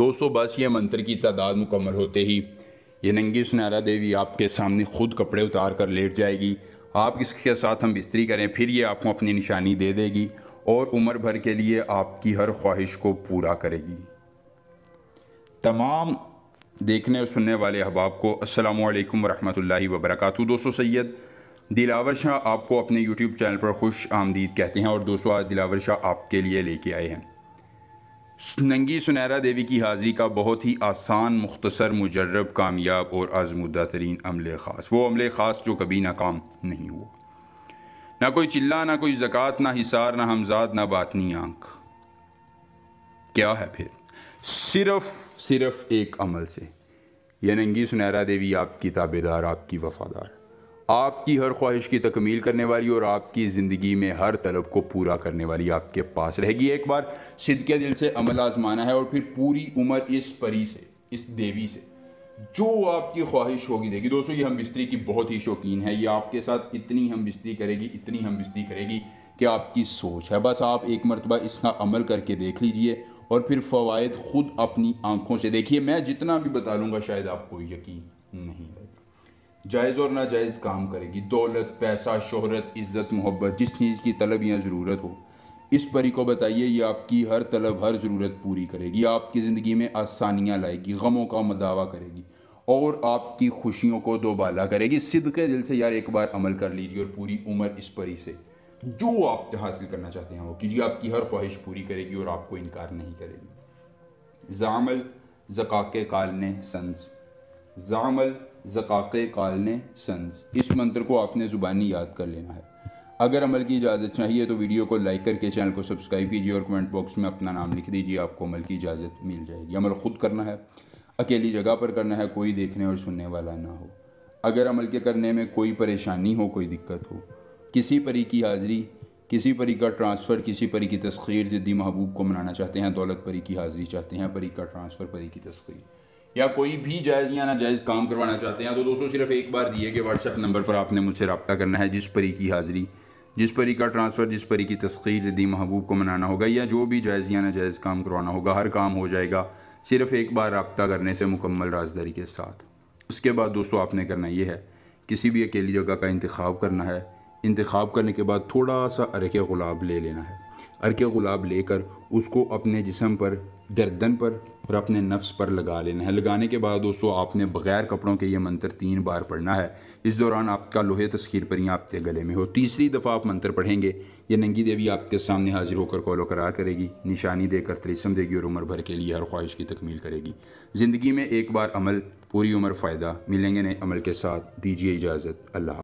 दोस्तों बस ये मंत्र की तादाद मुकम्मल होते ही ये नंगी सुनहरा देवी आपके सामने खुद कपड़े उतार कर लेट जाएगी। आप इसके साथ हम बिस्तरी करें, फिर ये आपको अपनी निशानी दे देगी और उम्र भर के लिए आपकी हर ख्वाहिश को पूरा करेगी। तमाम देखने और सुनने वाले अहबाब को अस्सलामु अलैकुम वरहमतुल्लाहि वबरकातुहू। दोस्तों सैयद दिलावर शाह आपको अपने यूट्यूब चैनल पर खुश आमदीद कहते हैं। और दोस्तों आज दिलावर शाह आपके लिए लेके आए हैं नंगी सुनहरा देवी की हाज़िरी का बहुत ही आसान, मुख्तसर, मुजर्रब, कामयाब और आजमुदा तरीन अमले ख़ास। वो अमले ख़ास जो कभी नाकाम नहीं हुआ। ना कोई चिल्ला, ना कोई ज़कात, ना हिसार, ना हमजाद, ना बातनी आंख। क्या है फिर? सिर्फ एक अमल से यह नंगी सुनहरा देवी आपकी ताबेदार, आपकी वफ़ादार, आपकी हर ख्वाहिश की तकमील करने वाली और आपकी ज़िंदगी में हर तलब को पूरा करने वाली आपके पास रहेगी। एक बार सिद्के दिल से अमल आजमाना है और फिर पूरी उम्र इस परी से, इस देवी से जो आपकी ख्वाहिश होगी देगी। दोस्तों ये हम बिस्तरी की बहुत ही शौकीन है। ये आपके साथ इतनी हम बिस्तरी करेगी, इतनी हम बिस्तरी करेगी कि आपकी सोच है। बस आप एक मरतबा इसका अमल करके देख लीजिए और फिर फ़वाइद ख़ुद अपनी आँखों से देखिए। मैं जितना भी बता लूँगा शायद आपको यकीन नहीं होगा। जायज़ और नाजायज़ काम करेगी। दौलत, पैसा, शोहरत, इज़्ज़त, मोहब्बत, जिस चीज़ की तलब या ज़रूरत हो, इस परी को बताइए, ये आपकी हर तलब, हर ज़रूरत पूरी करेगी। आपकी ज़िंदगी में आसानियाँ लाएगी, गमों का मदावा करेगी और आपकी खुशियों को दोबाला करेगी। सिद्के दिल से यार एक बार अमल कर लीजिए और पूरी उम्र इस परी से जो आप हासिल करना चाहते हैं वो कीजिए। आपकी हर ख्वाहिश पूरी करेगी और आपको इनकार नहीं करेगी। ज़ामल ज़काक़े कालने संस, ज़ामल ज़काक़े कालने संस, इस मंत्र को आपने ज़ुबानी याद कर लेना है। अगर अमल की इजाज़त चाहिए तो वीडियो को लाइक करके चैनल को सब्सक्राइब कीजिए और कमेंट बॉक्स में अपना नाम लिख दीजिए। आपको अमल की इजाज़त मिल जाएगी। अमल ख़ुद करना है, अकेली जगह पर करना है, कोई देखने और सुनने वाला ना हो। अगर अमल के करने में कोई परेशानी हो, कोई दिक्कत हो, किसी परी की हाज़िरी, किसी परी का ट्रांसफ़र, किसी परी की तस्खीर, ज़िद्दी महबूब को मनाना चाहते हैं, दौलत परी की हाज़िरी चाहते हैं, परी का ट्रांसफ़र, परी की तस्खीर, या कोई भी जायज़ या नाजायज़ काम करवाना चाहते हैं, तो दोस्तों सिर्फ एक बार दिए कि व्हाट्सएप नंबर पर आपने मुझसे रब्ता करना है। जिस परी की हाज़िरी, जिस परी का ट्रांसफ़र, जिस परी की तस्खीर, ज़िद्दी महबूब को मनाना होगा या जो भी जायज़ या नाजायज़ काम करवाना होगा, हर काम हो जाएगा सिर्फ़ एक बार रब्ता करने से, मुकम्मल राज़दारी के साथ। उसके बाद दोस्तों आपने करना ये है, किसी भी अकेली जगह का इंतखाब करना है। इंतखाब करने के बाद थोड़ा सा अरके गुलाब ले लेना है। अरके गुलाब लेकर उसको अपने जिस्म पर, गर्दन पर और अपने नफ्स पर लगा लेना है। लगाने के बाद दोस्तों आपने बग़ैर कपड़ों के ये मंत्र 3 बार पढ़ना है। इस दौरान आपका लोहे तस्खीर परियाँ आपके गले में हो। तीसरी दफ़ा आप मंत्र पढ़ेंगे, ये नंगी देवी आपके सामने हाजिर होकर कौलो करार करेगी, निशानी देकर तिलिस्म देगी और उम्र भर के लिए हर ख्वाहिश की तकमील करेगी। ज़िंदगी में एक बार अमल, पूरी उम्र फ़ायदा। मिलेंगे नए अमल के साथ, दीजिए इजाज़त। अल्लाह।